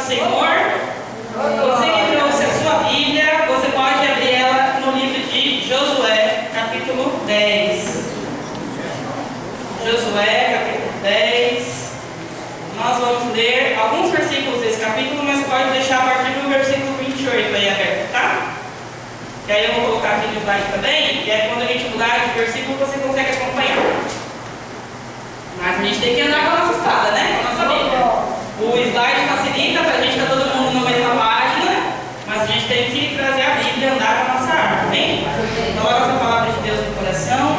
Senhor. Você que trouxe a sua Bíblia, você pode abrir ela no livro de Josué, capítulo 10. Josué, capítulo 10. Nós vamos ler alguns versículos desse capítulo, mas pode deixar a partir do versículo 28 aí aberto, tá? E aí eu vou colocar aqui no slide também, e aí quando a gente mudar de versículo, você consegue acompanhar. Mas a gente tem que andar com a nossa espada, né? Com a nossa Bíblia. O slide facilita para a gente estar todo mundo na mesma página, mas a gente tem que trazer a Bíblia e andar com a nossa arma, amém? Então, coloca a palavra de Deus no coração.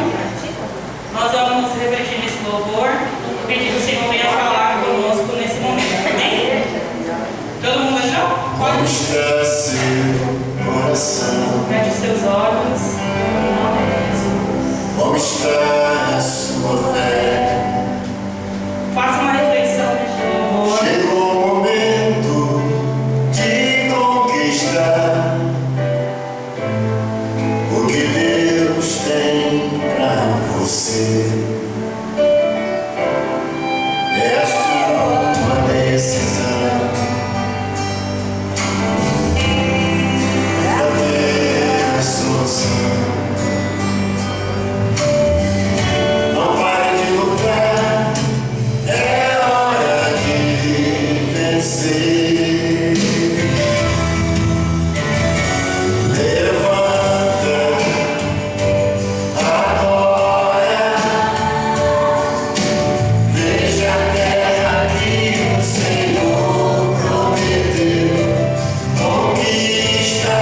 Nós vamos refletir nesse louvor e pedir que o Senhor venha falar conosco nesse momento, amém? Todo mundo achou? Pode. Coração. Feche os seus olhos. Em nome de Jesus. Mostrar a sua fé. Faça uma reflexão neste louvor. Chegou o momento de conquistar o que Deus tem pra você. É a sua decisão. Não pare de lutar, é hora de vencer. Levanta agora, veja a terra que o Senhor prometeu. Conquista.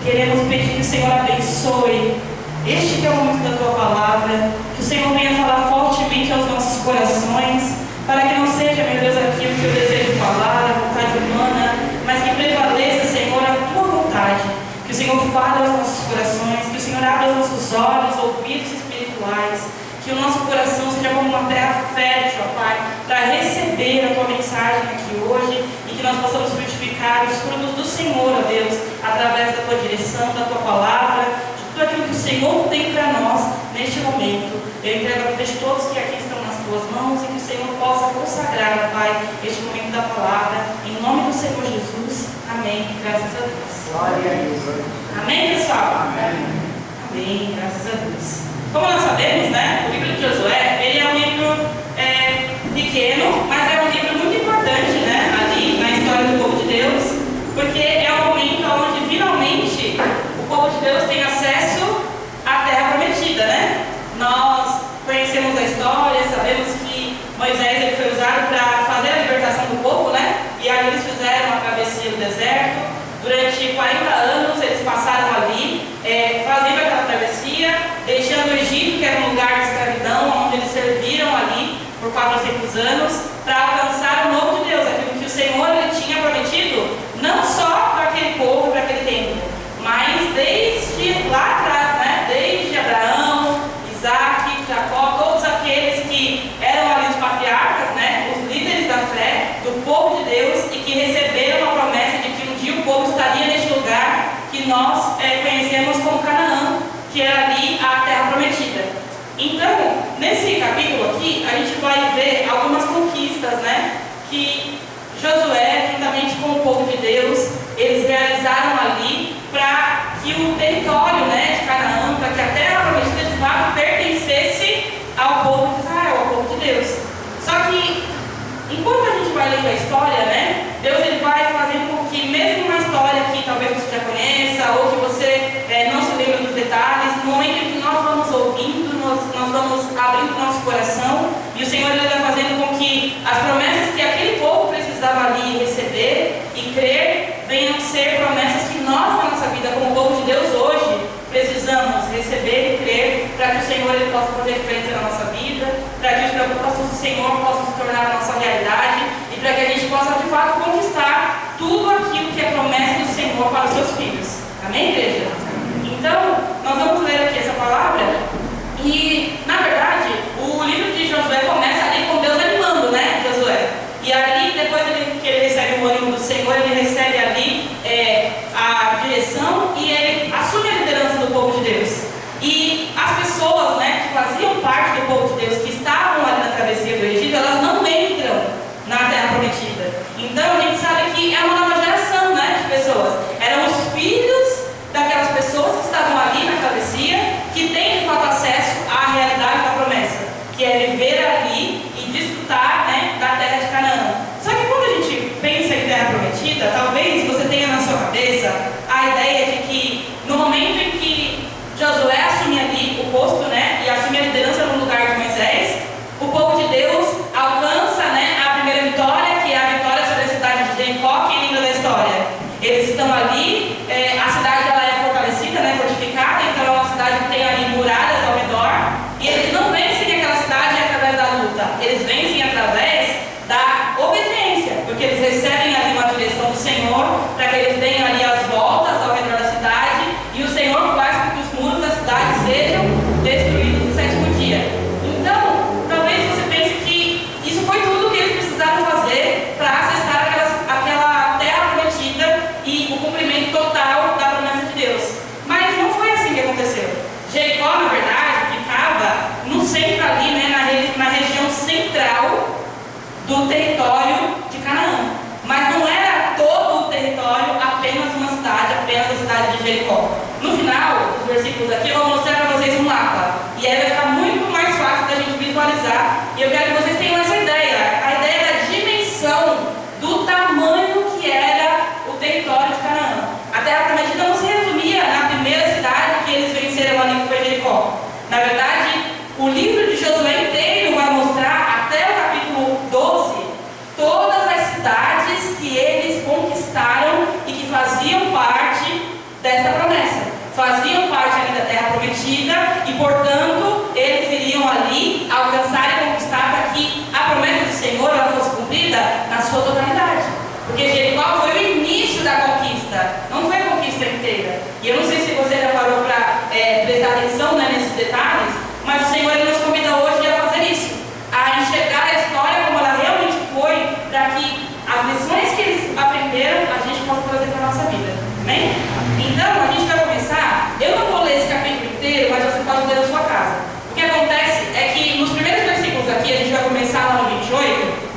Queremos pedir que o Senhor abençoe este que é o momento da Tua Palavra, que o Senhor venha falar fortemente aos nossos corações, para que não seja, meu Deus, aquilo que eu desejo falar, a vontade humana, mas que prevaleça, Senhor, a Tua vontade. Que o Senhor fale aos nossos corações, que o Senhor abra os nossos olhos, ouvidos espirituais, que o nosso coração seja como uma terra fértil, ó Pai, para receber a Tua mensagem aqui hoje e que nós possamos frutificar os frutos do Senhor, ó Deus, através da Tua direção, da Tua palavra, de tudo aquilo que o Senhor tem para nós neste momento. Eu entrego a vida de todos que aqui estão nas Tuas mãos e que o Senhor possa consagrar, ó Pai, este momento da palavra, em nome do Senhor Jesus. Amém. Graças a Deus. Glória a Deus. Amém, pessoal? Amém. Amém. Graças a Deus. Como nós sabemos, né, o livro de Josué, ele é um livro pequeno, mas é um livro muito importante, né, ali na história do povo de Deus, porque é o momento onde finalmente o povo de Deus tem acesso à terra prometida, né? Nós conhecemos a história, sabemos que Moisés ele foi usado para fazer a libertação do povo, né? E ali eles fizeram uma travessia no deserto. Durante 40 anos eles passaram ali, fazendo aquela travessia, deixando o Egito, que era um lugar de escravidão, onde eles serviram ali por 400 anos, para alcançar o novo de Deus, aquilo que o Senhor ele tinha prometido, não só para aquele povo, para aquele tempo, mas desde lá atrás, né? nós conhecemos como Canaã, que era ali a terra prometida. Então, nesse capítulo aqui, a gente vai ver algumas conquistas, né, que Josué, juntamente com o povo de Deus, eles realizaram ali para que o território, né, de Canaã, para que a terra prometida de fato pertencesse ao povo de Israel, ao povo de Deus. Só que, enquanto a gente vai lendo a história, né, Deus ele vai fazendo com que, mesmo uma história que talvez você já conheça, ou que você não se lembra dos detalhes, no momento em que nós vamos ouvindo, nós vamos abrindo nosso coração, e o Senhor ele vai fazendo com que as promessas que aquele povo precisava ali receber e crer, venham ser promessas que nós, na nossa vida, como povo de Deus hoje, precisamos receber e crer, para que o Senhor ele possa fazer frente na nossa vida, para que os propósitos do Senhor possam se tornar a nossa realidade, e para que a gente possa, de fato, conquistar tudo aquilo que é promessa do Senhor para os seus filhos. Amém, igreja? Então, nós vamos ler aqui essa palavra, e, na verdade, o livro de Josué começa ali com Deus animando, né, Josué? E ali, depois que ele recebe o ânimo do Senhor, ele recebe ali a direção e ele assume a liderança do povo de Deus. E as pessoas, né, que faziam parte do povo de Deus, que estavam ali na travessia do Egito, elas não entram na terra prometida. Então, a gente sabe que é uma nova geração, né, de pessoas. Eram os filhos daquelas pessoas que estavam ali na travessia, que têm, de fato, acesso à realidade da promessa, que é viver ali e desfrutar, né, da terra de Canaã. Só que quando a gente pensa em terra prometida, talvez você tenha na sua cabeça a ideia de que no momento em que Josué assume ali o posto, né, e assume a liderança no lugar de Moisés, o povo de Deus alcança, né, a primeira vitória, que é a vitória sobre a cidade de Jericó. Quem lembra da história? Eles estão ali, a cidade ela é fortalecida, né, fortificada, então é uma cidade que tem ali muralhas ao redor, e eles não vencem aquela cidade através da luta, eles vencem através da obediência, porque eles recebem ali uma direção do Senhor, para que eles deem ali as voltas ao redor da cidade, e o Senhor faz com que os muros da cidade sejam destruídos no sétimo dia. Então, talvez você pense que isso foi tudo que eles precisaram fazer para acessar aquela terra prometida e o cumprimento total da promessa de Deus. Mas não foi assim que aconteceu. Jericó, na verdade, ficava no centro ali, né, na região central do território de Canaã. Mas não era todo o território apenas uma cidade, apenas a cidade de Jericó. No final dos versículos aqui, eu vou mostrar para vocês um mapa. E aí vai ficar muito mais fácil da gente visualizar. E eu quero que vocês tenham essa ideia. A ideia da dimensão do tamanho que era o território de Canaã. A terra prometida não se resumia na primeira cidade que eles venceram ali, que foi Jericó. Na verdade, o livro de Josué inteiro vai mostrar, até o capítulo 12, todas as cidades que eles conquistaram e que faziam parte dessa promessa. Faziam parte ali da terra prometida e, portanto, eles iriam ali alcançar e conquistar para que a promessa do Senhor ela fosse cumprida na sua totalidade. Porque Jericó foi o início da conquista, não foi a conquista inteira. E eu não sei se você já parou para prestar atenção, né, nesses detalhes, mas o Senhor ele nos convida hoje a fazer isso, a enxergar a história como ela realmente foi, para que as lições que eles aprenderam a gente possa trazer para a nossa vida. Amém? Então, a gente vai começar. Eu não vou ler esse capítulo inteiro, mas você pode ler na sua casa. O que acontece é que nos primeiros versículos aqui, a gente vai começar lá no 28,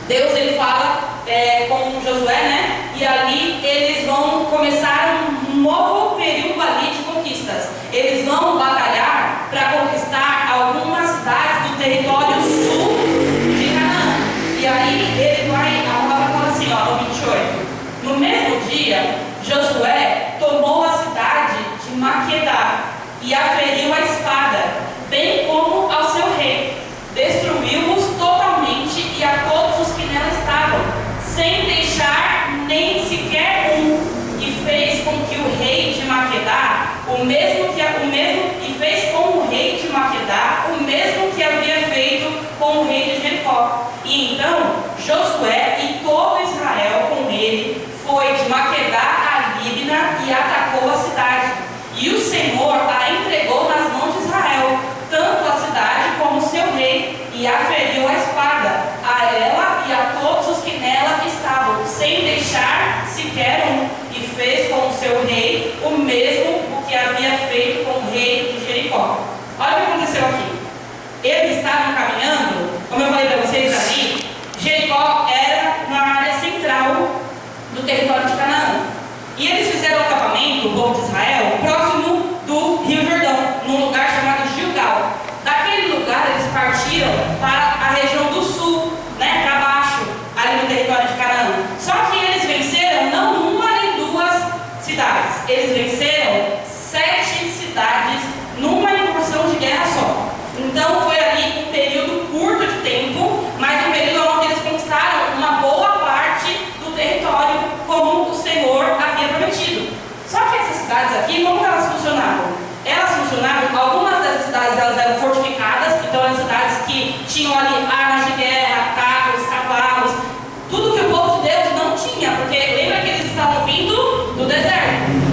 Deus ele fala com Josué, né? E ali eles vão começar um novo período ali de conquistas. Eles vão batalhar para conquistar algumas cidades do território sul de Canaã. E aí a palavra fala assim, ó, no 28. No mesmo dia, Josué tomou a cidade de Maquedá e a feriu a espada, bem como ao seu rei. Destruiu-os totalmente e a todos os que nela estavam, sem deixar nem sequer um, e fez com que o rei de Maquedá, e fez com o rei de Maquedá o mesmo que havia feito com o rei de Jericó. E então Josué e todo Israel com ele foi de Maquedá a Líbna e atacou a cidade. E o Senhor a entregou nas mãos de Israel, tanto a cidade como o seu rei, e a feriu a espada, a ela e a todos os que nela estavam, sem deixar sequer um, e fez com o seu rei o mesmo Olha o que aconteceu aqui. Eles estavam caminhando, como eu falei para vocês ali, Jericó era na área central do território de Canaã. E eles fizeram um acampamento, o povo de Israel, próximo do Rio Jordão, num lugar chamado Gilgal. Daquele lugar eles partiram para a região do sul, né, para baixo, ali no território de Canaã. Só que eles venceram não uma nem duas cidades, eles venceram 7 cidades numa incursão de guerra só. Então foi ali um período curto de tempo, mas um período onde eles conquistaram uma boa parte do território como o Senhor havia prometido. Só que essas cidades aqui, como elas funcionavam? Elas funcionavam, algumas dessas cidades elas eram fortificadas, então eram cidades que tinham ali armas de guerra, carros, cavalos, tudo que o povo de Deus não tinha, porque lembra que eles estavam vindo do deserto.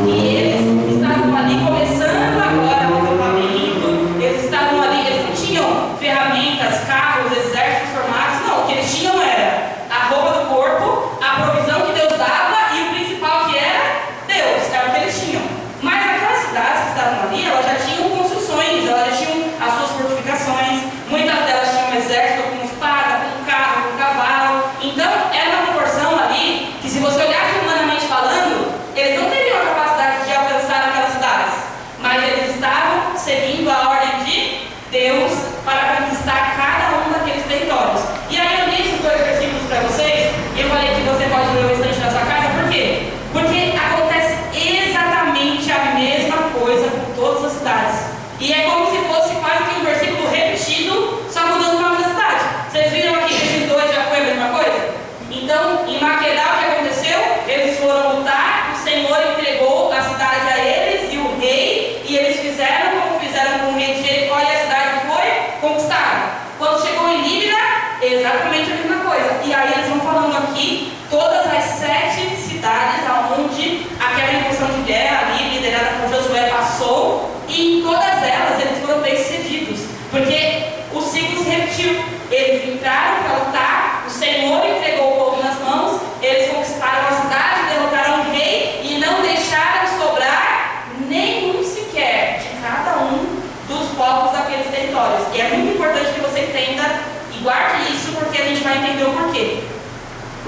E eles estavam ali começando agora o acampamento, eles estavam ali, eles não tinham ferramentas, carros, exércitos formados, não, o que eles tinham era a roupa do corpo, a provisão que Deus dava e o principal que era Deus, era o que eles tinham. Mas aquelas cidades que estavam ali, elas já tinham construções, elas já tinham as suas fortificações, muitas delas tinham um exército com espada, com carro, com cavalo. Então era uma proporção ali que, se você olhasse humanamente falando, eles não teriam a capacidade de alcançar aquelas cidades, mas eles estavam seguindo a ordem de Deus para conquistar cada um daqueles territórios. E aí eu li esses 2 versículos para vocês, e eu falei que você pode ler o restante na sua casa, por quê? Porque acontece exatamente a mesma coisa com todas as cidades. E é como se fosse quase que um versículo repetido, só mudando o nome da cidade. Vocês viram aqui que esses 2 já foi a mesma coisa? Então, em Maquedá, o que aconteceu? Eles foram lutar, o Senhor entregou a cidade a eles e o rei, e eles fizeram como fizeram com o rei de Jericó, e a cidade foi conquistada. Quando chegou em Líbina, exatamente a mesma coisa. E aí eles vão falando aqui todas as 7 cidades onde aquela incursão de guerra ali, liderada por Josué, passou, e em todas elas eles foram bem-sucedidos, porque o ciclo se repetiu. Eles entraram para lutar, o Senhor entregou o povo nas mãos, eles conquistaram a cidade, derrotaram o rei e não deixaram sobrar nenhum sequer de cada um dos povos daqueles territórios. E é muito importante que você entenda e guarde isso, porque a gente vai entender o porquê.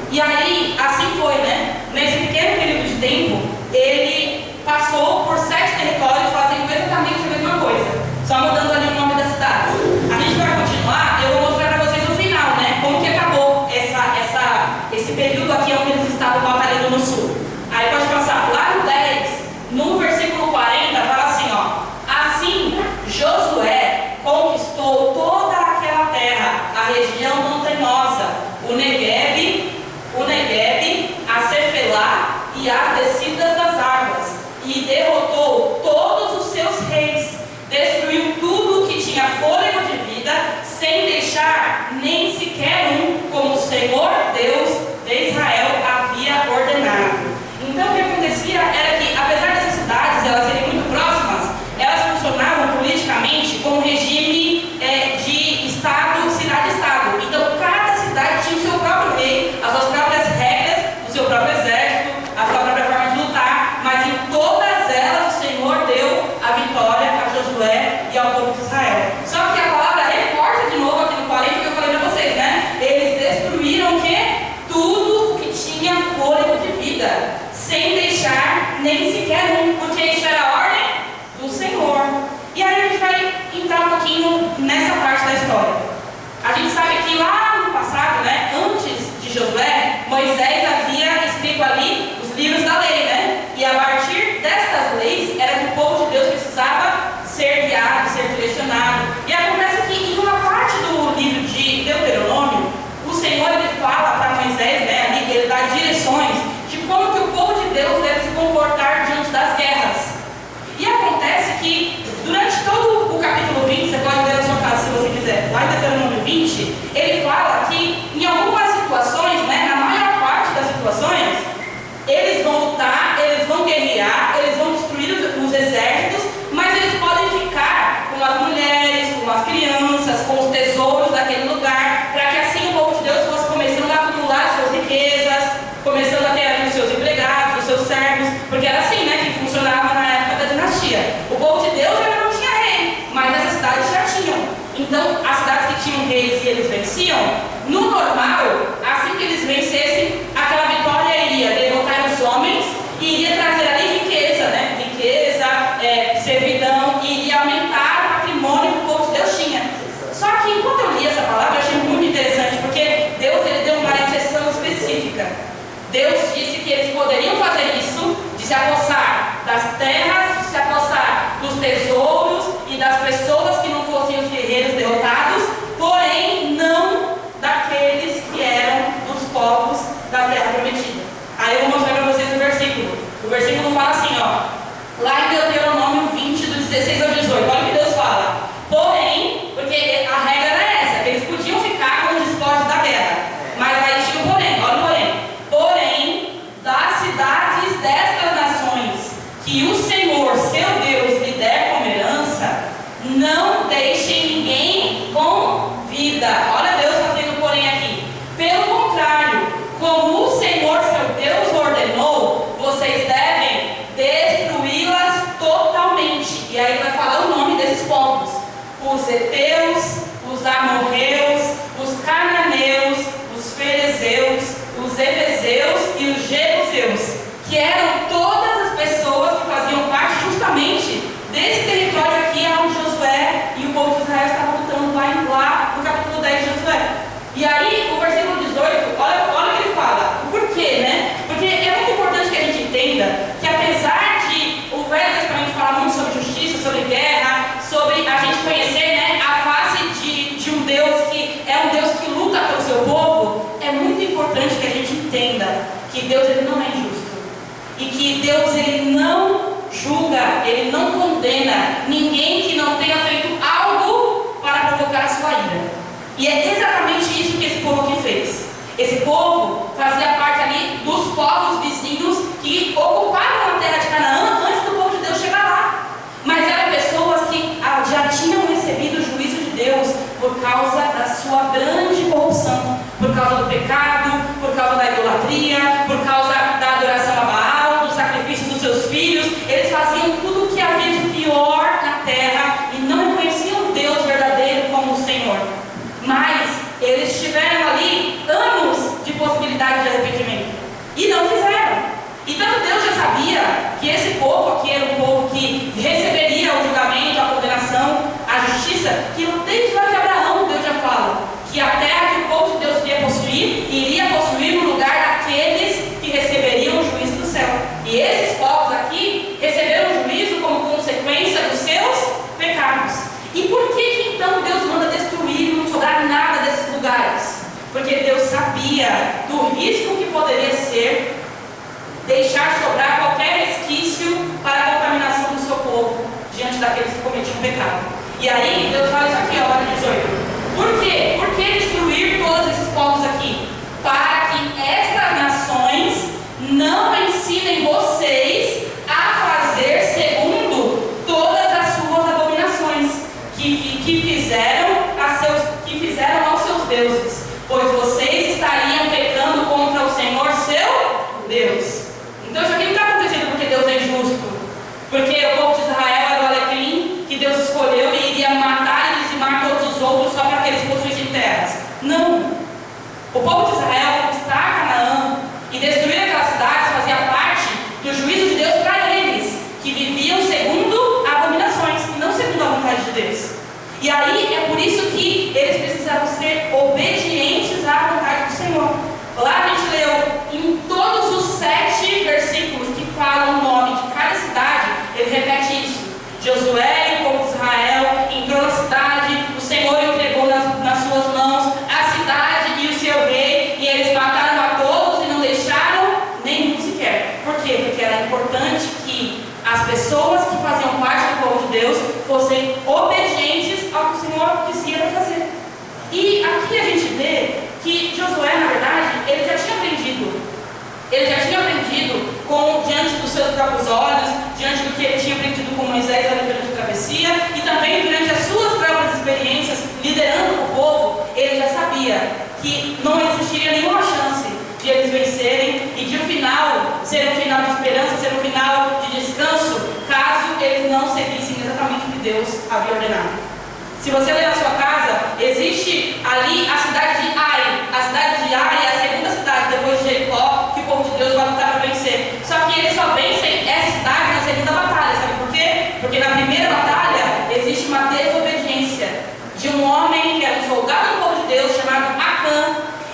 E aí, assim foi, né? Nesse pequeno período de tempo, ele passou por 7 territórios fazendo exatamente a mesma coisa, só mudando ali o nome das cidades. A gente vai continuar, eu vou mostrar para vocês o final, né? Como que acabou esse período aqui onde eles estavam batalhando no sul. Aí pode passar, lá no 10, no versículo 40, fala assim, ó. Assim, Josué conquistou toda aquela terra, a região montanhosa, o Negueb, a Cefelá e as descidas das águas, e derrotou todos os seus reis, destruiu tudo que tinha fôlego de vida, sem deixar nem sequer um, como o Senhor Deus de Israel havia ordenado. Então o que acontecia era que, apesar dessas cidades elas serem muito próximas, elas funcionavam politicamente servidão e iria aumentar o patrimônio que o povo de Deus tinha. Só que enquanto eu li essa palavra, eu achei muito interessante, porque Deus ele deu uma exceção específica. Deus disse que eles poderiam fazer isso, de se apossar das terras, de se apossar dos tesouros e das pessoas que não fossem os guerreiros derrotados, porém não daqueles que eram dos povos da terra prometida. Aí eu vou mostrar para vocês o versículo. O versículo fala assim, ó, lá em Deuteronômio 20, do 16 ao 18, olha o que Deus fala. Porém, porque a regra era essa, que eles podiam ficar com os despojos da guerra, mas aí tinha o porém, olha o porém. Porém, das cidades destas nações, que o Senhor, seu Deus, lhe der como herança, não deixem ninguém com vida. Olha Deus fazendo porém aqui. Pelo contrário, como o Senhor, seu Deus, ordenou, vocês devem destruí-las totalmente. E aí vai falar o nome desses povos: os heteus, os amorreus, os cananeus, os ferezeus, os evezeus e os jebuseus, que eram todas as pessoas que faziam parte justamente desse território aqui onde Josué e o povo de Israel estavam lutando lá no capítulo 10 de Josué. E aí, o versículo 18, olha o que ele fala. O porquê, né? Porque é muito importante que a gente entenda que, apesar de o Velho Testamento falar muito sobre justiça, sobre guerra, sobre a gente conhecer, né, a face de um Deus que é um Deus que luta pelo seu povo, é muito importante que a gente entenda que Deus ele não é injusto. E que Deus ele não julga, ele não condena ninguém que não tenha feito algo para provocar a sua ira. E é exatamente isso que esse povo aqui fez. Esse povo fazia parte ali dos povos vizinhos que ocupavam a terra de Canaã antes do povo de Deus chegar lá. Mas eram pessoas que já tinham recebido o juízo de Deus por causa da sua grande corrupção, por causa do pecado, por causa da idolatria, por causa da adoração a Baal, dos sacrifícios dos seus filhos. Eles faziam tudo o que havia de pior na terra e não reconheciam o Deus verdadeiro como o Senhor. Mas eles tiveram ali anos de possibilidade de arrependimento e não fizeram. Então Deus já sabia que esse povo aqui era um povo que receberia o julgamento, a condenação, a justiça, que desde lá de Abraão Deus já fala que a terra que o povo de Deus iria possuir no lugar daqueles que receberiam o juízo do céu. E esses povos aqui receberam o juízo como consequência dos seus pecados. E por que então Deus manda destruir, não sobrar nada desses lugares? Porque Deus sabia do risco que poderia ser deixar sobrar qualquer resquício para a contaminação do seu povo diante daqueles que cometiam pecado. E aí Deus fala isso aqui, ó, 18. Por quê? Por que destruir todos esses povos aqui? Para que estas nações não ensinem vocês a fazer segundo todas as suas abominações que fizeram aos seus deuses, pois vocês estariam pecando contra o Senhor seu Deus. Então isso aqui não está acontecendo porque Deus é injusto, porque o povo de Israel era o alecrim que Deus escolheu e iria matar e dizimar todos os outros só para que eles possuíssem terras. Não. O povo de Israel conquistar Canaã e destruir aquelas cidades fazia parte do juízo de Deus para eles, que viviam segundo abominações e não segundo a vontade de Deus. E aí é por isso que eles precisavam ser obedientes à vontade do Senhor. Lá a gente leu em todos os 7 versículos que falam o nome de cada cidade, ele repete isso. Josué e o povo de Israel entrou na cidade, o Senhor entregou nas suas mãos a cidade e o seu rei, e eles mataram a todos e não deixaram nenhum sequer. Por quê? Porque era importante que as pessoas que faziam parte do povo de Deus fossem obedientes ao que o Senhor dizia para fazer. E aqui a gente vê que Josué, na verdade, ele já tinha aprendido. Ele já tinha aprendido diante dos seus próprios olhos, diante do que ele tinha aprendido com Moisés durante a travessia, e também durante as suas próprias experiências liderando o povo. Ele já sabia que não existiria nenhuma chance de eles vencerem e de o final ser um final de esperança, ser um final de descanso, caso eles não seguissem exatamente o que Deus havia ordenado. Se você ler na sua casa, existe ali a cidade de Ai. A cidade de Ai é a segunda cidade depois de Jericó que o povo de Deus vai lutar para vencer. Só que eles só vencem essa cidade na segunda batalha, sabe por quê? Porque na primeira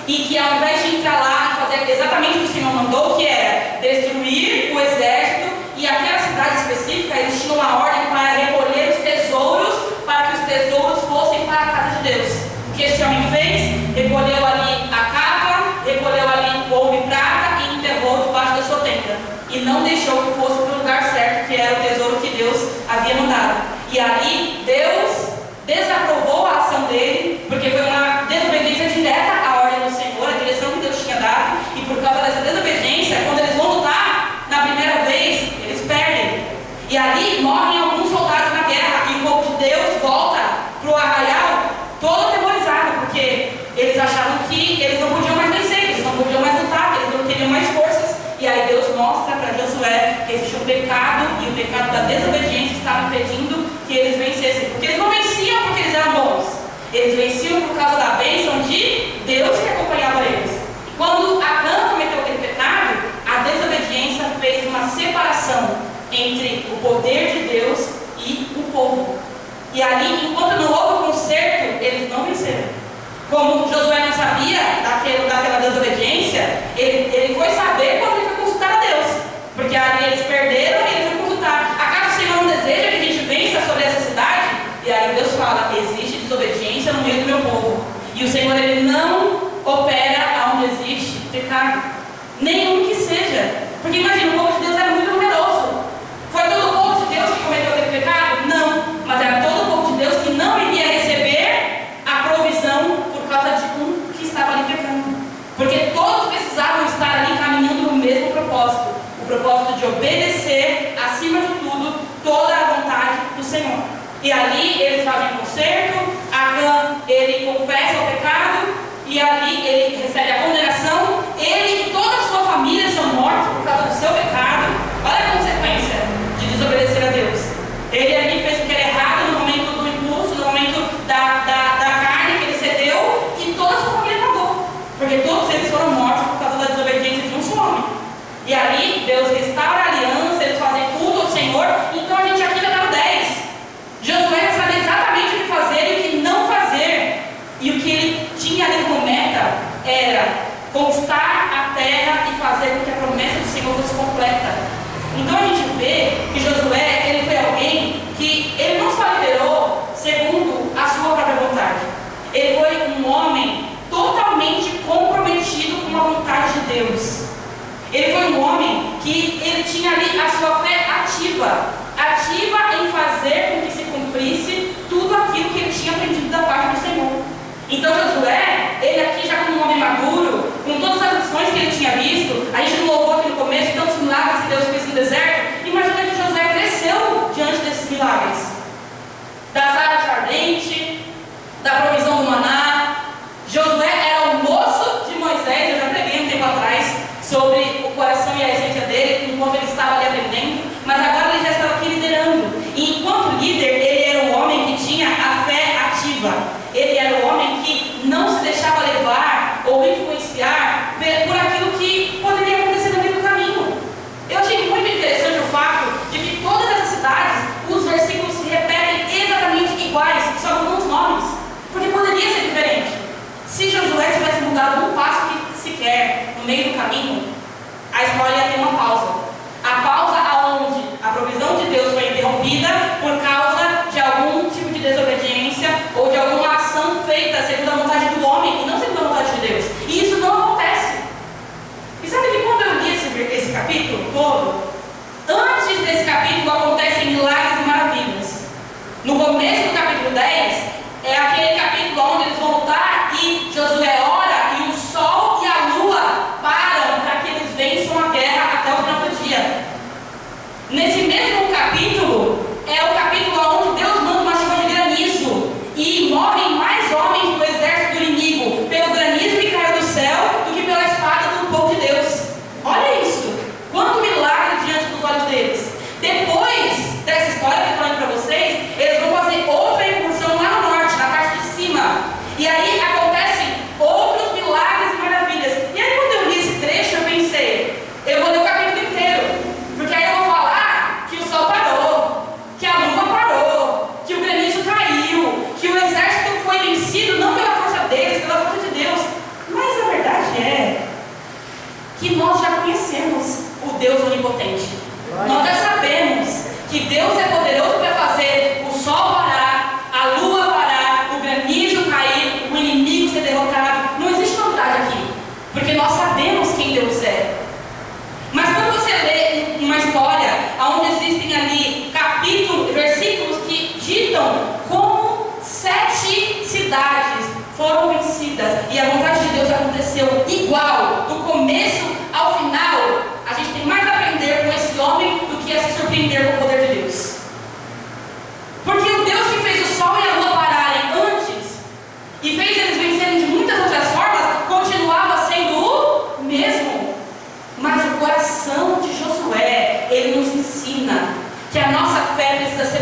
e que ao invés de entrar lá e fazer exatamente o que o Senhor mandou, que era destruir o exército, e aquela cidade específica, eles tinham uma ordem para recolher os tesouros, para que os tesouros fossem para a casa de Deus. O que este homem fez? Recolheu ali a capa, recolheu ali o ouro e prata e enterrou debaixo da sua tenda. E não deixou que fosse para o lugar certo, que era o tesouro que Deus havia mandado. E ali Deus desaprovou a ação dele, porque foi uma desobediência direta à ordem do Senhor, a direção que Deus tinha dado. E por causa dessa desobediência, quando eles vão lutar na primeira vez, eles perdem. E ali morrem alguns soldados na guerra, e o povo de Deus volta para o arraial todo atemorizado, porque eles achavam que eles não podiam mais vencer, que eles não podiam mais lutar, que eles não teriam mais forças. E aí Deus mostra para Josué que existe um pecado, e o pecado da desobediência estava impedindo que eles vencessem. Porque eles não venciam porque eles eram bons, eles venciam por causa da bênção de Deus que acompanhava eles. Quando Acã cometeu aquele pecado, a desobediência fez uma separação entre o poder de Deus e o povo. E ali, enquanto não houve conserto, eles não venceram. Como Josué não sabia daquela desobediência, ele foi saber quando ele foi consultar a Deus. Porque ali eles perderam e ele foi consultar. Acaso o Senhor não deseja que a gente vença sobre essa cidade? E aí Deus fala, existe desobediência no meio do meu povo. E o Senhor, ele não opera onde existe pecado, nenhum que seja. Porque imagina, o povo de Deus era muito numeroso. Foi todo o povo de Deus que cometeu aquele pecado? Não. Mas era todo o povo de Deus que não iria receber a provisão por causa de um que estava ali pecando. Porque todos precisavam estar ali caminhando no mesmo propósito. O propósito de obedecer, acima de tudo, toda a vontade do Senhor. E ali eles fazem conserto, Acã, ele confessa o pecado, e ali ele recebe a condenação, ele e toda a sua família são mortos por causa do seu pecado. Olha a consequência de desobedecer a Deus. Ele ali fez o que era errado no momento do impulso, no momento da carne que ele cedeu, e toda a sua família pagou, porque todos eles foram mortos por causa da desobediência de um só homem. E ali Deus restaura a aliança, eles fazem culto ao Senhor. Então a gente aqui já está no 10. Josué sabe exatamente o que fazer e o que não fazer. E o que ele tinha ali como meta era conquistar a terra e fazer com que a promessa do Senhor fosse completa. Então a gente vê que Josué, ele foi alguém que ele não só liderou segundo a sua própria vontade. Ele foi um homem totalmente comprometido com a vontade de Deus. Ele foi um homem que ele tinha ali a sua fé ativa em fazer com que se cumprisse tudo aquilo que ele tinha aprendido da parte do Senhor. Então Josué, ele aqui já como um homem maduro, com todas as lições que ele tinha visto, a gente não louvou aqui no começo, tantos milagres que Deus fez no deserto. Imagina que Josué cresceu diante desses milagres, das águas ardentes, da provisão do maná. Josué era o moço de Moisés. Eu já preguei um tempo atrás sobre o coração e a essência dele, enquanto ele estava ali aprendendo, mas agora ele já estava aqui liderando. E enquanto líder, ele era um homem que tinha a fé ativa. Ele era um homem que não se deixava levar ou influenciar por aquilo que poderia acontecer no meio do caminho. Eu achei muito interessante o fato de que todas essas cidades, os versículos se repetem exatamente iguais, só mudam os nomes, porque poderia ser diferente. Se Josué tivesse mudado um passo sequer no meio do caminho, a história ia ter uma pausa. A pausa aonde a provisão de Deus foi interrompida por causa de algum tipo de desobediência ou de alguma ação feita segundo a vontade do homem e não segundo a vontade de Deus. E isso não acontece. E sabe que quando eu li esse capítulo todo, antes desse capítulo acontecem milagres e maravilhas. No começo do capítulo 10, é aquele capítulo onde eles vão lutar e Josué ora e o sol e a lua param para que eles vençam a guerra até o final do dia. Nesse mesmo capítulo, é o capítulo onde Deus manda uma chuva de granizo e morrem mais homens do exército do inimigo pelo granizo que caiu do céu do que pela espada do povo de Deus. Olha isso! Quanto milagre diante dos olhos deles. Depois dessa história que eu estou falando para vocês, eles vão fazer outra incursão lá no norte, na parte de cima. E aí acontecem outros milagres e maravilhas. E aí quando eu li esse trecho, eu pensei, eu vou ler o capítulo inteiro, porque aí eu vou falar que o sol parou, que a lua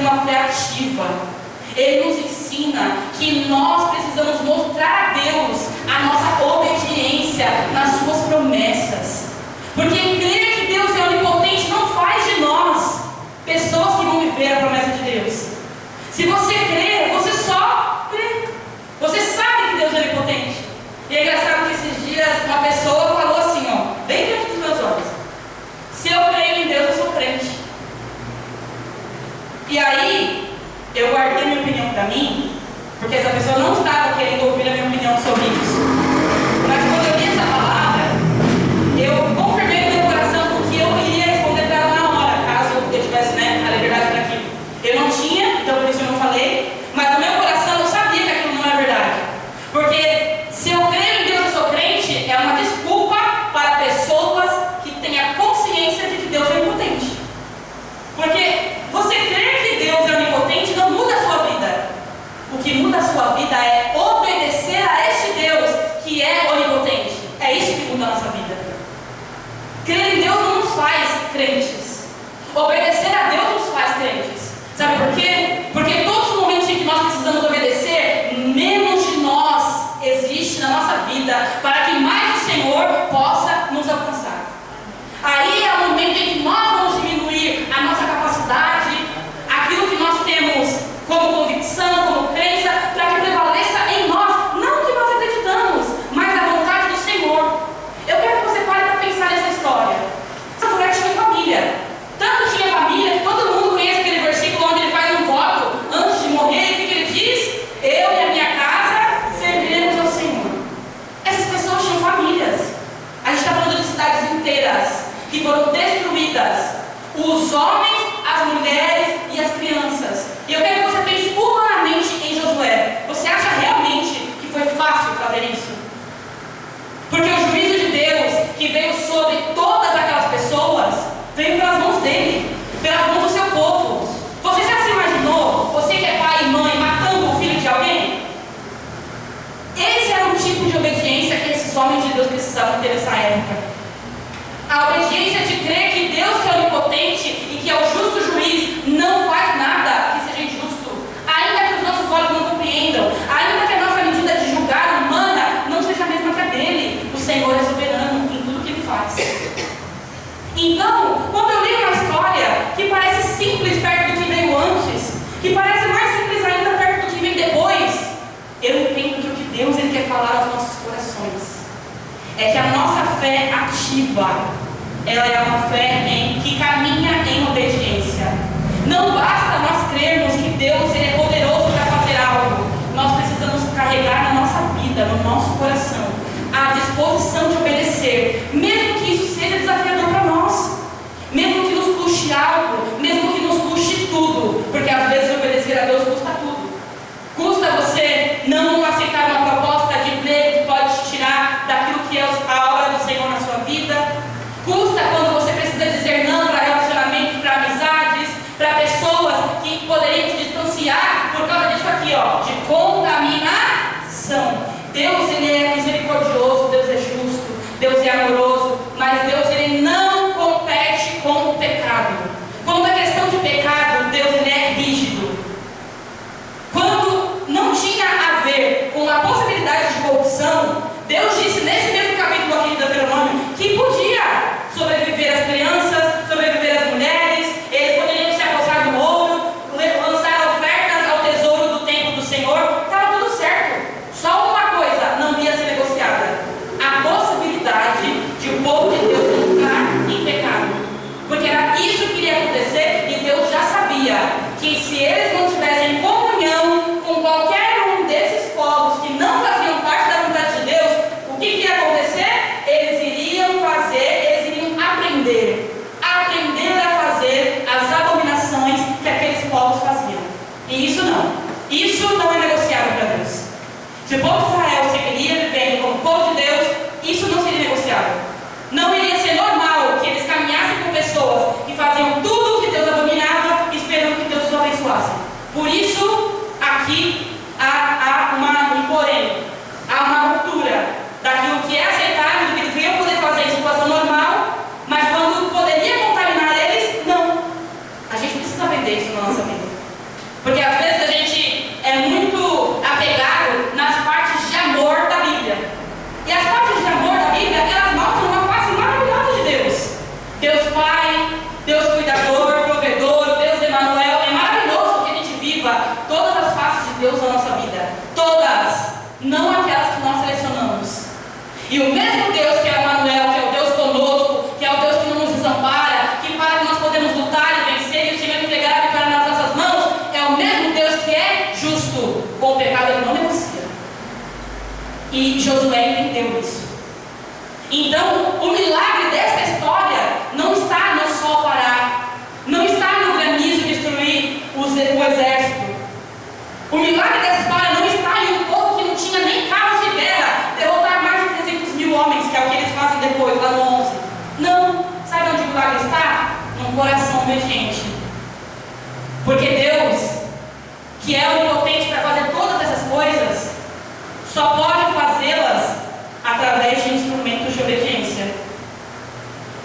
uma fé ativa. Ele nos ensina que nós precisamos mostrar a Deus a nossa obediência nas suas promessas. Porque crer que Deus é onipotente não faz de nós pessoas que vão viver a promessa de Deus. Se você crer, você só crê. Você sabe que Deus é onipotente. E é engraçado que esses dias uma pessoa falou assim, ó, bem diante dos meus olhos: se eu creio em Deus, eu sou crente. E aí, eu guardei minha opinião para mim, porque essa pessoa não estava querendo ouvir a minha opinião sobre isso. Mas quando eu li essa palavra, eu confirmei no meu coração o que eu iria responder para ela na hora, caso eu tivesse, a liberdade para aquilo. Eu não tinha, então por isso eu não falei, mas no meu coração eu sabia que aquilo não é verdade. Porque se eu creio em Deus e sou crente, é uma desculpa para pessoas que têm a consciência de que Deus é onipotente. Porque você crer que Deus é onipotente não muda a sua vida. O que muda a sua vida é obedecer a este Deus que é onipotente. É isso que muda a nossa vida. Crer em Deus não nos faz crentes. Obedecer a Deus nos faz crentes. Sabe por quê? Porque todos os momentos em que nós precisamos obedecer, menos de nós existe na nossa vida para que mais o Senhor possa nos alcançar. Aí é o momento em que nós vamos diminuir a nossa capacidade, aquilo que nós temos como convicção, como crença, para que prevaleça em nós, não o que nós acreditamos, mas a vontade do Senhor. Eu quero que você pare para pensar nessa história. Essa mulher tinha família, tanto tinha família que todo mundo conhece aquele versículo onde ele faz um voto antes de morrer. E o que ele diz? Eu e a minha casa serviremos ao Senhor. Essas pessoas tinham famílias. A gente está falando de cidades inteiras que foram destruídas, os homens, as mulheres e as crianças. E eu quero que você pense humanamente em Josué. Você acha realmente que foi fácil fazer isso? Porque o juízo de Deus que veio sobre todas aquelas pessoas veio pelas mãos dele, pelas mãos do seu povo. Você já se imaginou, você que é pai e mãe, matando o filho de alguém? Esse era o tipo de obediência que esses homens de Deus precisavam ter nessa época. A obediência de crer que Deus, que é onipotente e que é o justo juiz, não faz nada que seja injusto. Ainda que os nossos olhos não compreendam, ainda que a nossa medida de julgar humana não seja a mesma que a dele, o Senhor é soberano em tudo que ele faz. Então, quando eu li uma história que parece simples perto do que veio antes, que parece mais simples ainda perto do que vem depois, eu entendo que o que Deus ele quer falar aos nossos corações é que a nossa fé ativa, ela é uma fé que caminha em obediência. Não basta nós crermos que Deus ele é poderoso para fazer algo. Nós precisamos carregar na nossa vida, no nosso coração, a disposição de obedecer, mesmo que isso seja desafiador para nós, mesmo que nos custe algo, mesmo que nos custe tudo, porque às vezes obedecer a Deus custa tudo. Custa você não aceitar uma proposta de emprego que pode te tirar daquilo que é a obra do Senhor na sua vida. Custa quando você precisa dizer não para relacionamentos, para amizades, para pessoas que poderiam te distanciar por causa disso aqui, de contaminação. Deus ele é misericordioso, Deus é justo, Deus é amoroso, mas Deus ele não compete com o pecado. Quando a questão de pecado, Deus ele é rígido. Quando não tinha a ver com a possibilidade de corrupção, Deus disse nesse mesmo capítulo aqui de Deuteronômio que podia sobreviver as crianças, sobreviver as mulheres, eles poderiam se apossar do ouro, lançar ofertas ao tesouro do templo do Senhor, estava tudo certo. Só uma coisa não ia ser negociada: a possibilidade de o povo de Deus entrar em pecado. Porque era isso que iria acontecer e Deus já sabia que se eles não tivessem comunhão com qualquer um desses povos que não faziam parte da vontade de Deus, o que ia acontecer? Eles iriam aprender a fazer as abominações que aqueles povos faziam. E isso não é negociável para Deus. Se o povo de Israel seguiria vivendo como povo de Deus, isso não seria negociável. Não iria ser normal que eles caminhassem com pessoas que faziam tudo o que Deus abominava, esperando que Deus os abençoasse. Por isso, aqui há um porém, há uma ruptura daquilo que é aceitável, do que eles iam poder fazer em situação normal, mas quando poderia contaminar eles, não. A gente precisa aprender isso na nossa vida. Josué entendeu isso. Então, o milagre dessa história não está no sol parar, não está no granizo destruir o exército. O milagre dessa história não está em um povo que não tinha nem carros de guerra derrotar mais de 300 mil homens, que é o que eles fazem depois, lá no 11. Não. Sabe onde o milagre está? Num coração obediente. Porque Deus, que é onipotente para fazer todas essas coisas, só pode fazê-las através de instrumentos de obediência.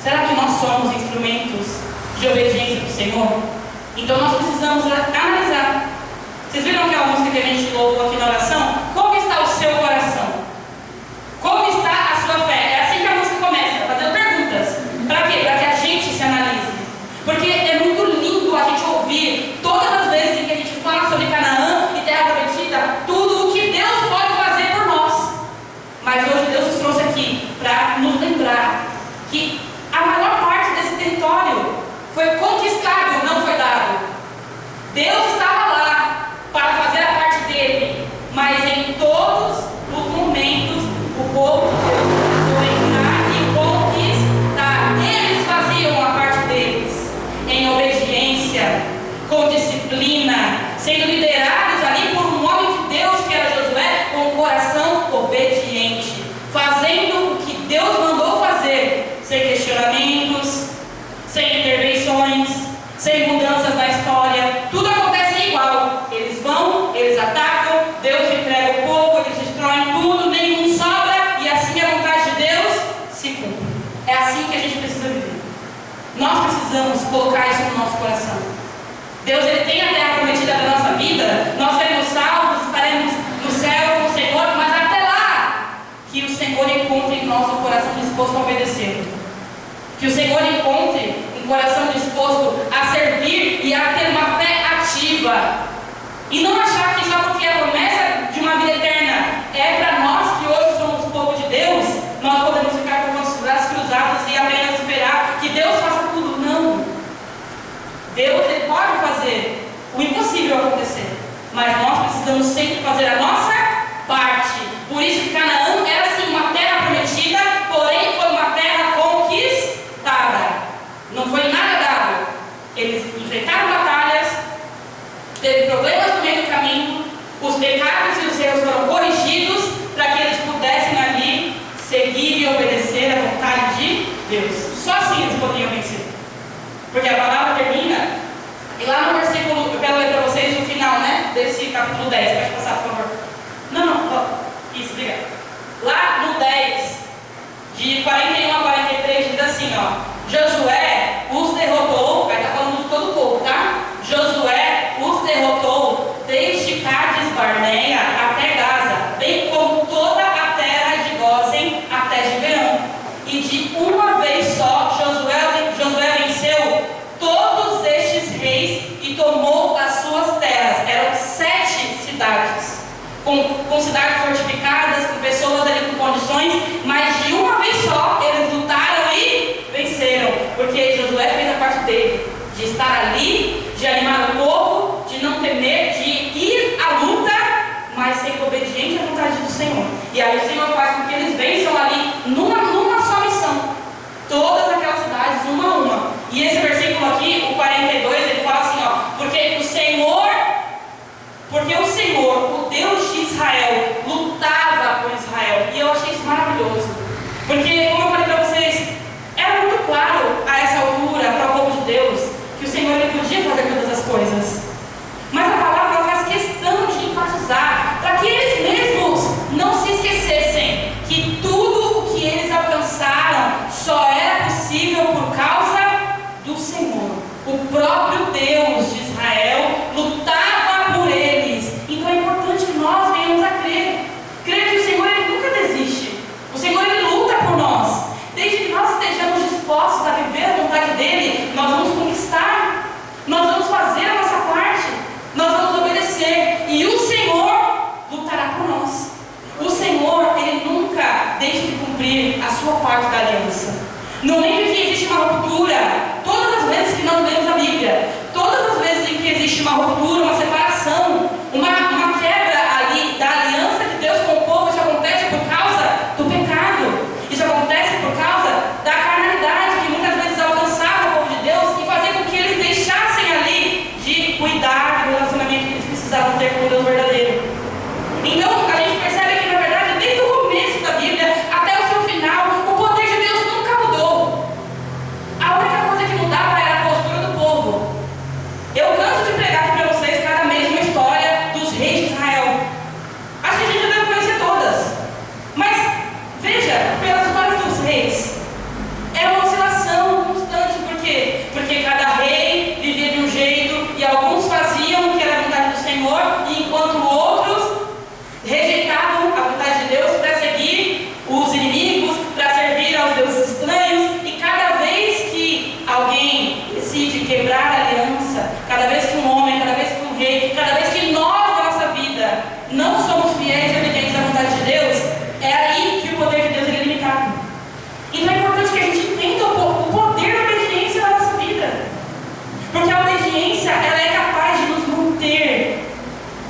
Será que nós somos instrumentos de obediência do Senhor? Então nós precisamos analisar. Vocês viram aquela música que a gente louvou aqui na oração? Como está o seu coração? Como está a sua fé? É assim que a música começa, fazendo perguntas. Para quê? Para que a gente se analise. Porque é muito lindo a gente ouvir, todas as vezes em que a gente fala sobre Canaã e Terra Prometida, tudo o que Deus pode fazer por nós. Mas hoje Deus nos trouxe aqui para nos lembrar que a maior parte desse território foi conquistado, não foi dado. Deus estava lá para fazer a parte dele, mas em todos os momentos o povo de Deus precisou entrar e conquistar. Eles faziam a parte deles em obediência, com disciplina, sendo liderados ali por um homem de Deus que era Josué, com um coração obediente, fazendo o que Deus mandou fazer, sem questionamentos, sem intervenções, sem mudanças na história. Tudo acontece igual. Eles vão, eles atacam, Deus entrega o povo, eles destroem tudo, nenhum sobra, e assim a vontade de Deus se cumpre. É assim que a gente precisa viver. Nós precisamos colocar isso no nosso coração. Deus, ele tem a terra prometida da nossa vida, nós seremos salvos, estaremos no céu com o Senhor, mas até lá, que o Senhor encontre em nós um coração disposto a obedecer. Que o Senhor encontre um coração disposto a servir e a ter uma fé ativa. E não achar que só porque a promessa de uma vida eterna é para nós, que hoje somos o povo de Deus, nós podemos ficar com os nossos braços cruzados e apenas esperar que Deus faça tudo. Não. Deus, ele pode fazer o impossível acontecer, mas nós precisamos sempre fazer a nossa parte. Por isso que Canaã era sim uma terra prometida, porém foi uma terra conquistada. Não foi nada dado. Eles enfrentaram batalhas, teve problemas no meio do caminho, os pecados e os erros foram corrigidos para que eles pudessem ali seguir e obedecer à vontade de Deus. Só assim eles poderiam vencer. Porque a palavra termina, e lá no versículo, eu quero ler para vocês o final, né, desse capítulo 10, pode passar, por favor. Isso, obrigado. Lá no 10, de 41 a 43, diz assim, Josué os derrotou, vai estar falando de todo o povo, tá? Josué os derrotou desde Cádiz Barneia até Gaza, bem como toda a terra de Gósen até Gibeão. E de uma vez só, Josué venceu todos estes reis e tomou as suas terras. Eram 7 cidades, com cidades fortificadas, com pessoas ali com condições, mas de uma vez só eles lutaram e venceram, porque Josué fez a parte dele, de estar ali, de animar o povo, de não temer, de ir à luta, mas ser obediente à vontade do Senhor. E aí o Senhor faz com que eles vençam ali numa só missão, todas aquelas cidades, uma a uma. E esse versículo aqui, o 42, ele fala assim, porque o Senhor, o Deus de Israel, lutava por Israel. E eu achei isso maravilhoso, porque, como eu falei para vocês, era muito claro a essa altura para o povo de Deus que o Senhor, ele podia fazer todas as coisas. Mas a palavra faz questão de enfatizar para que eles mesmos não se esquecessem que tudo o que eles alcançaram só era possível por causa do Senhor. O próprio Deus de Israel lutava por eles. Então é importante que nós venhamos a crer que o Senhor, ele nunca desiste. O Senhor, ele luta por nós. Desde que nós estejamos dispostos a viver a vontade dele, nós vamos conquistar, nós vamos fazer a nossa parte, nós vamos obedecer, e o Senhor lutará por nós. O Senhor, ele nunca deixa de cumprir a sua parte da aliança. Não lembre que existe uma ruptura todas as vezes que nós lemos a Bíblia, todas as vezes em que existe uma ruptura, uma separação, uma quebra ali da aliança de Deus com o povo, isso acontece por causa o relacionamento que eles precisavam ter com o Deus verdadeiro. Então, a gente percebe que, na verdade, desde o começo da Bíblia até o seu final, o poder de Deus nunca mudou. A única coisa que mudava era a postura do povo. Eu canso de pregar aqui para vocês cada mês uma história dos reis de Israel. Acho que a gente já deve conhecer todas. Mas, veja, pelas histórias dos reis, é uma oscilação constante. Por quê? Porque cada rei vivia de um jeito e alguns faziam o que era a vontade do Senhor, e enquanto outros rejeitavam a vontade de Deus para seguir os inimigos, para servir aos deuses estranhos. E cada vez que alguém decide quebrar a aliança, cada vez que um homem, cada vez que um rei, cada vez que nós, na nossa vida, não somos fiéis e obedientes à vontade de Deus, é aí que o poder de Deus é limitado. Então é importante que a gente entenda o poder da obediência na nossa vida. Porque a obediência, ela é capaz de nos manter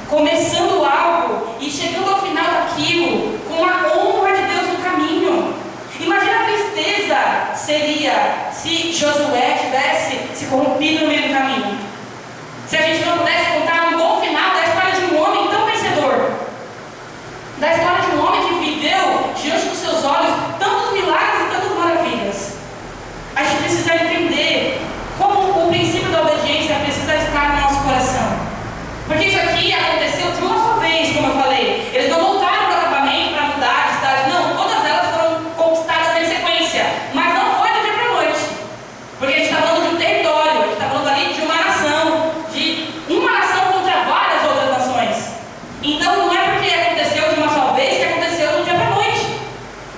começando algo e chegando ao final daquilo com a honra de Deus no caminho. Imagina a tristeza seria se Josué tivesse se corrompido no meio do caminho. Se a gente não pudesse contar um bom final da história de um homem tão vencedor, da história de um homem que viveu diante dos seus olhos tantos milagres e tantas maravilhas. A gente precisa entender como o princípio da obediência precisa estar no nosso coração. Porque isso aqui aconteceu de uma só vez, como eu falei. Eles não voltaram para o acampamento para mudar de cidade, não. Todas elas foram conquistadas em sequência. Mas não foi do dia para a noite. Porque a gente está falando de um território, a gente está falando ali de uma nação contra várias outras nações. Então não é porque aconteceu de uma só vez que aconteceu do dia para a noite.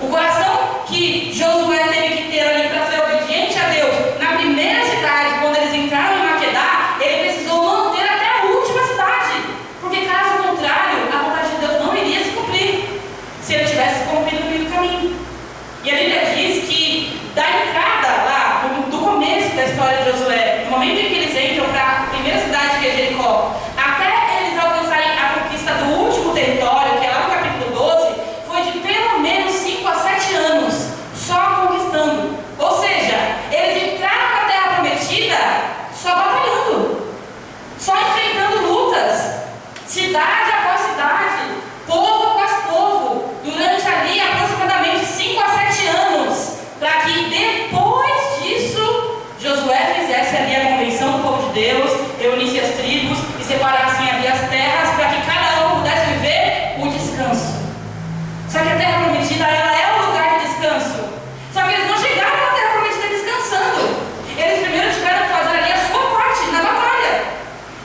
O coração que Josué teve que ter ali para ser obediente a Deus na primeira cidade, quando eles entraram em Maquedá, ele precisou manter até a última cidade, porque caso contrário, a vontade de Deus não iria se cumprir se ele tivesse se corrompido no meio do caminho. E a Bíblia diz que da entrada lá, do começo da história de Josué, no momento em que eles entram para a primeira cidade, que é Jericó, até eles alcançarem a conquista do último território, que é lá no capítulo 12, foi de pelo menos 5 a 7 anos só conquistando. Ou seja, eles entraram na terra prometida só batalhando, só enfrentando lutas, cidade após cidade, povo após povo, durante ali aproximadamente 5 a 7 anos, para que depois disso Josué fizesse ali a convenção do povo de Deus, reunisse as tribos e separassem ali as terras para que cada um pudesse viver o descanso. Só que a terra prometida, ela é o lugar de descanso. Só que eles não chegaram na terra prometida descansando. Eles primeiro tiveram que fazer ali a sua parte na batalha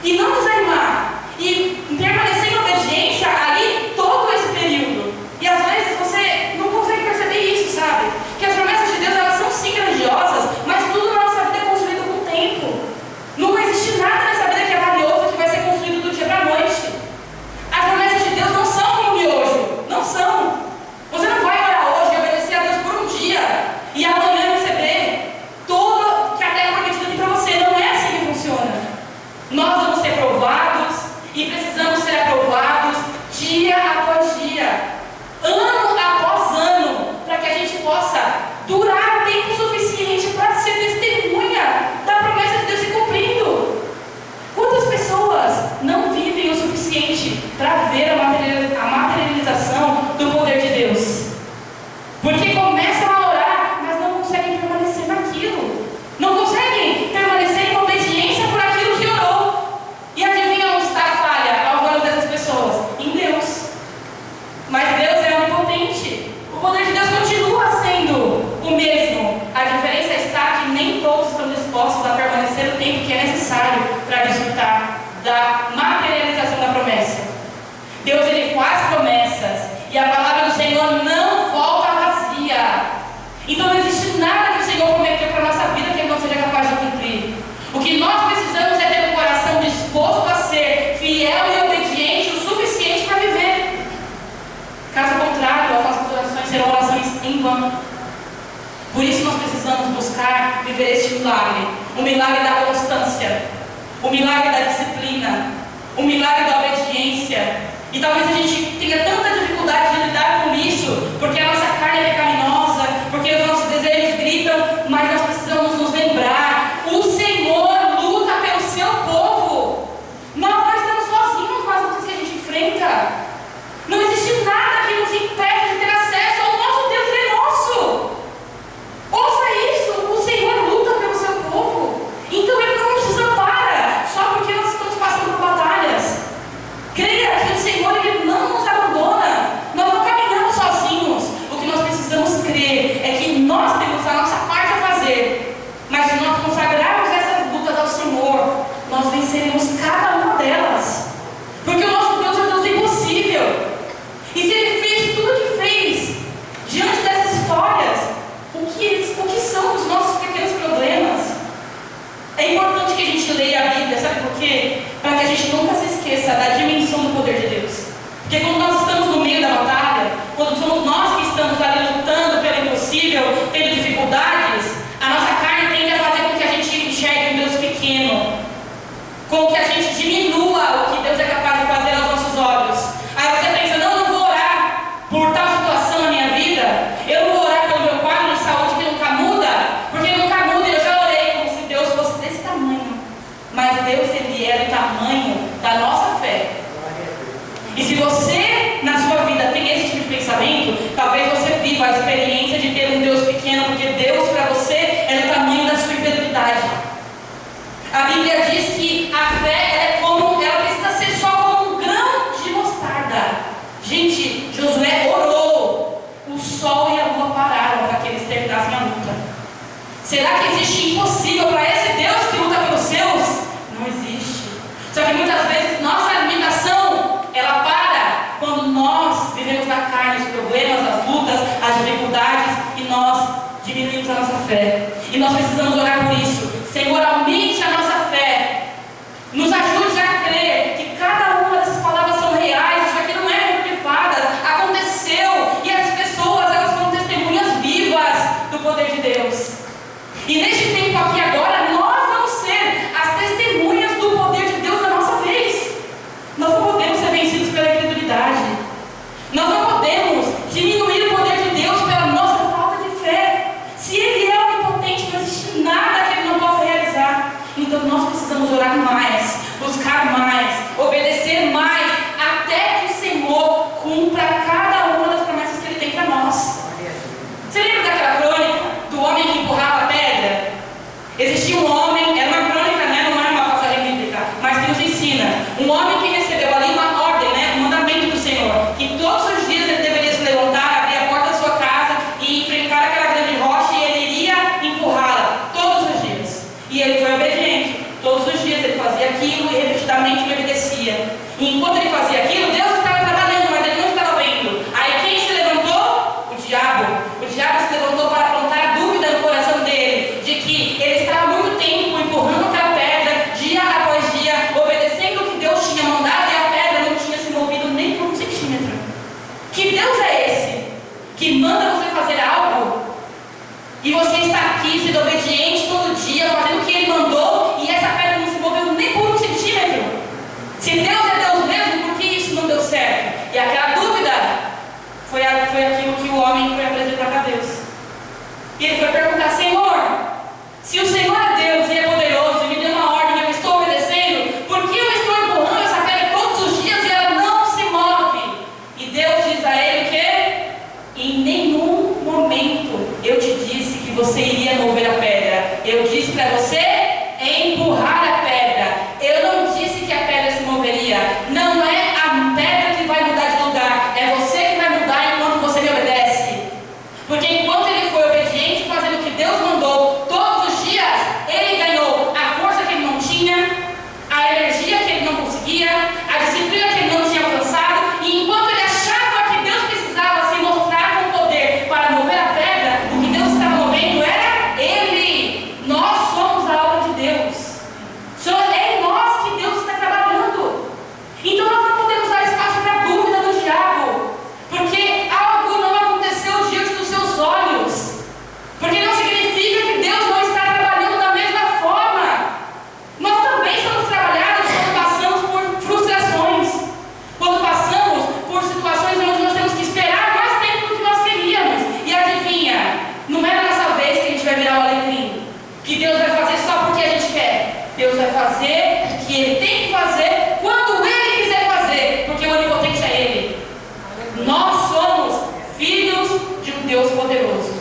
e não desanimar e permanecer em obediência ali todo esse período. E às vezes você não consegue perceber isso, sabe? Que as promessas de Deus, elas são sim grandiosas, mas tudo na nossa vida é construído com o tempo. Não existe nada nessa vida que é valioso que vai ser construído do dia para a noite. As promessas de Deus não são como miojo, não são. Você não vai orar hoje e obedecer a Deus por um dia e amanhã receber tudo que a terra prometida tem para você. Não é assim que funciona. Nós vamos ser provados e precisamos ser aprovados dia após dia, ano após ano, para que a gente possa durar tempo suficiente para ser testemunha da promessa de Deus se cumprindo. Quantas pessoas não vivem o suficiente para ver a materialização do poder de Deus? Porque começam a orar, mas não conseguem permanecer naquilo. Não conseguem permanecer em obediência por aquilo que orou. E adivinha onde está a falha aos olhos dessas pessoas? Em Deus. Mas Deus é onipotente. O poder de Deus continua sendo o mesmo. A diferença está que nem todos estão dispostos a permanecer o tempo que é necessário para desfrutar da materialização da promessa. Deus, ele faz promessas e a palavra do Senhor não volta vazia. Então não existe nada que o Senhor prometeu para a nossa vida que ele não seja capaz de cumprir. O que nós precisamos é ter um coração disposto a ser fiel e obediente o suficiente para viver. Caso contrário, as nossas orações serão orações em vão. Por isso nós precisamos buscar viver este milagre. O milagre da constância, o milagre da disciplina, o milagre da obediência. E talvez a gente tenha tanta dificuldade de lidar com isso, porque a nossa carne é pecaminosa, porque os nossos desejos gritam, mas nós precisamos nos lembrar: o Senhor luta pelo seu povo. Nós foi perguntar: Senhor, se o Senhor é Deus e é poderoso e me deu uma ordem e eu estou obedecendo, por que eu estou empurrando essa pedra todos os dias e ela não se move? E Deus diz a ele que em nenhum momento eu te disse que você iria mover a pedra. Eu disse para você empurrar a pedra. Eu não disse que a pedra se moveria. Não é a pedra que vai mudar de lugar, é você que vai mudar enquanto você me obedece. Porque enquanto ele foi obediente, fazendo o que Deus mandou todos os dias, ele ganhou a força que ele não tinha, a energia que ele não conseguia, a disciplina que ele não tinha alcançado. E enquanto ele achava que Deus precisava se mostrar com poder para mover a pedra, o que Deus estava movendo era ele. Nós somos a obra de Deus. É em nós que Deus está trabalhando. Então nós não podemos dar espaço para a dúvida do diabo, porque algo não aconteceu diante dos seus olhos, porque não significa que Deus não está trabalhando da mesma forma. Nós também somos trabalhados quando passamos por frustrações, quando passamos por situações onde nós temos que esperar mais tempo do que nós queríamos. E adivinha, não é na nossa vez que a gente vai virar o alecrim, que Deus vai fazer só porque a gente quer. Deus vai fazer o que Ele tem que fazer quando Ele quiser fazer, porque o onipotente é Ele. Nós somos filhos de um Deus poderoso.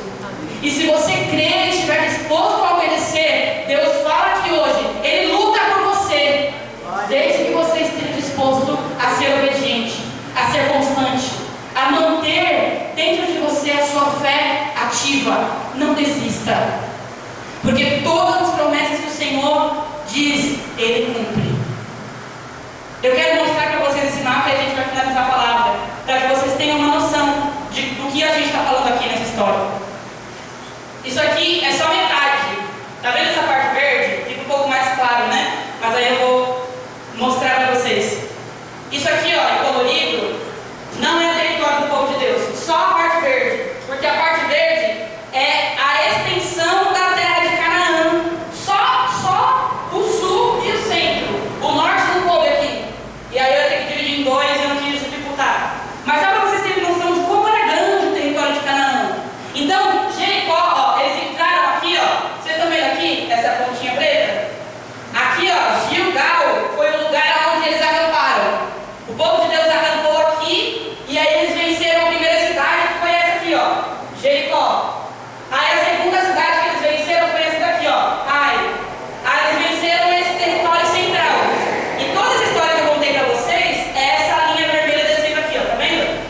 E se você crer e estiver disposto a obedecer, Deus fala que hoje Ele luta por você, desde que você esteja disposto a ser obediente, a ser constante, a manter dentro de você a sua fé ativa. Não desista, porque todas as promessas que o Senhor diz, Ele cumpre. Eu quero mostrar para vocês esse mapa e a gente vai finalizar a palavra, para que vocês tenham uma noção do que a gente está falando aqui nessa história. Isso aqui é só metade. Tá vendo essa parte verde? Fica um pouco mais claro, né? Mas aí eu vou mostrar para vocês. Isso aqui, ó, em colorido, não é território do povo de Deus, só a parte verde, porque a parte verde é a extensão da terra de Canaã. Só o sul e o centro. O norte não coube aqui. E aí eu ia ter que dividir em dois e eu não quis dificultar. Mas só para vocês terem noção de como era grande o território de Canaã. Então, Jericó, ó, eles entraram aqui, ó. Vocês estão vendo aqui essa pontinha preta? Aqui, ó, Gilgal foi o lugar onde eles acamparam. O povo de Deus acampou aqui e aí eles venceram a primeira cidade, que foi essa aqui, ó, Jericó. Aí a segunda cidade que eles venceram foi essa daqui, ó, Ai. Aí eles venceram esse território central. E toda essa história que eu contei pra vocês é essa linha vermelha descendo aqui, ó, tá vendo?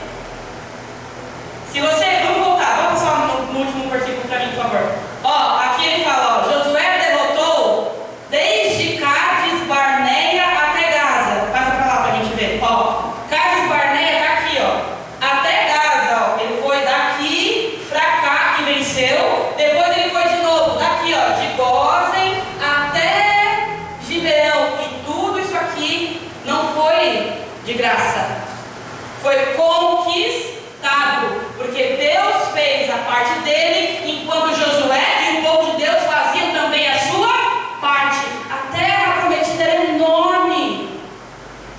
Se você, vamos voltar, vamos passar no último versículo pra mim, por favor. Ó, aqui ele fala, ó, Josué derrotou desde Cádiz Barneia até Gaza. Passa pra lá pra gente ver, ó. Cádiz Barneia tá aqui, ó, até Gaza, ó. Ele foi daqui pra cá e venceu. Depois ele foi de novo daqui, ó, de Gósen até Gibeão. E tudo isso aqui não foi de graça, foi conquistado, porque Deus fez a parte dele, enquanto Josué e o povo de Deus faziam também a sua parte. A terra prometida era enorme.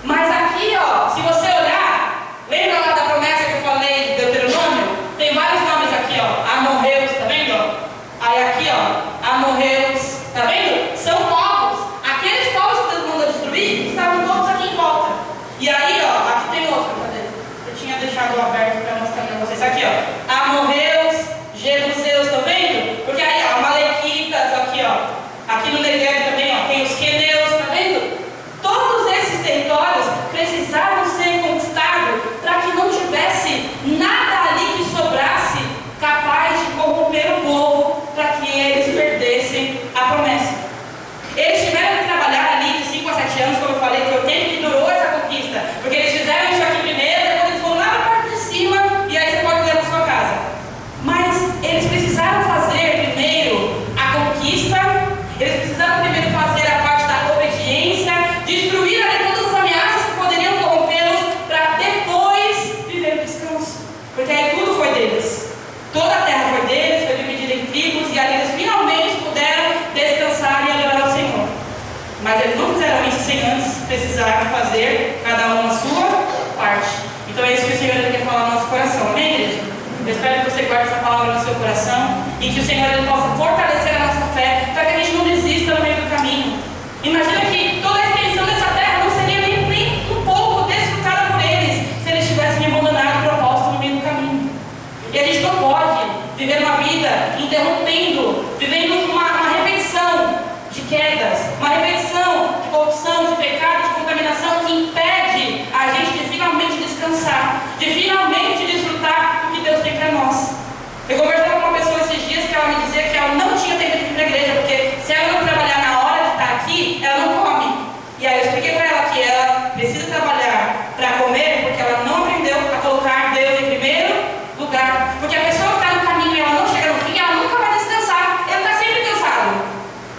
Mas aqui, ó, se você olhar, lembra lá da promessa que eu falei de Deuteronômio? Tem vários nomes aqui, ó, amorreus, tá vendo? Ó? Aí aqui, ó, amorreus, tá vendo? São povos. Aqueles povos que Deus mandou destruir estavam todos aqui em volta. E aí, ó, aqui tem outro, cadê? Eu tinha deixado aberto para mostrar para vocês. Aqui, ó, amorreus, jebuseus, tá vendo? Porque aí, ó, amalequitas, aqui, ó, aqui no Negev também, ó, tem os queneus, tá vendo? Todos esses territórios precisaram ser conquistados para que não tivesse nada ali que sobrasse capaz de corromper o povo, para que eles perdessem a promessa. Eles tiveram que trabalhar ali de 5 a 7 anos, como eu falei, que foi o tempo que durou essa conquista, porque eles fizeram isso aqui primeiro, depois eles foram lá na parte de cima, e aí você pode ler na sua casa. Mas eles precisaram fazer primeiro a conquista, eles precisaram primeiro fazer a parte da obediência, destruir ali todas as ameaças que poderiam corrompê-los, para depois viver o descanso. Porque aí tudo foi deles. Toda a terra foi deles, foi dividida em tribos, e ali eles finalmente puderam descansar e adorar ao Senhor. Mas eles não fizeram isso sem antes precisar fazer cada um a sua parte. Então é isso que o Senhor quer falar no nosso coração, amém, igreja? Eu espero que você guarde essa palavra no seu coração. e que o Senhor ele possa fortalecer a nossa fé, para que a gente não desista no meio do caminho. Imagina que toda a extensão dessa terra não seria nem um pouco desfrutada por eles se eles tivessem abandonado o propósito no meio do caminho. E a gente não pode viver uma vida interrompendo, vivendo uma repetição de quedas, uma repetição de corrupção, de pecado, de contaminação que impede a gente de finalmente descansar, de finalmente desfrutar o que Deus tem para nós. Eu conversava com uma pessoa esses dias que ela me dizia que ela não tinha tempo de vir para a igreja, porque se ela não trabalhar na hora de estar aqui, ela não come. E aí eu expliquei para ela que ela precisa trabalhar para comer, porque ela não aprendeu a colocar Deus em primeiro lugar. Porque a pessoa que está no caminho e ela não chega no fim, ela nunca vai descansar. Ele está sempre cansado.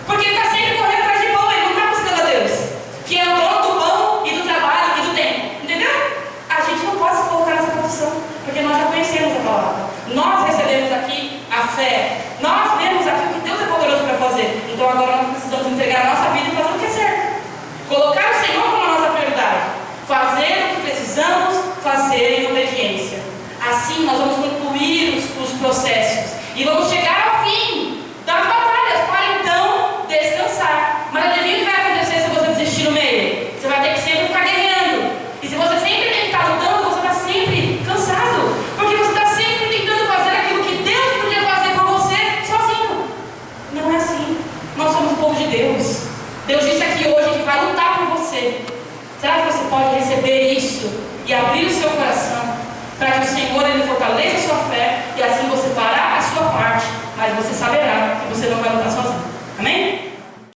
Porque ele está sempre correndo atrás de pão, ele não está buscando a Deus, que é o dono do pão e do trabalho e do tempo. Entendeu? A gente não pode se colocar nessa posição, porque nós já conhecemos a palavra. Nós recebemos aqui a fé. Nós vemos aqui o que Deus é poderoso para fazer. Então agora nós precisamos entregar a nossa vida e fazer o que é certo. Colocar o Senhor como a nossa prioridade. Fazer o que precisamos fazer em obediência. Assim nós vamos concluir os processos e vamos chegar ao fim das batalhas para então descansar. Mas adivinha o que vai acontecer se você desistir no meio? Você vai ter que sempre ficar guerreando. E se você sempre tem que estar lutando, você está sempre cansado. Porque você está sempre tentando fazer aquilo que Deus podia fazer por você sozinho. Não é assim. Nós somos o povo de Deus. Deus disse aqui hoje que vai lutar por você. Será que você pode receber isso e abrir o seu coração para que o Senhor ele fortaleça a sua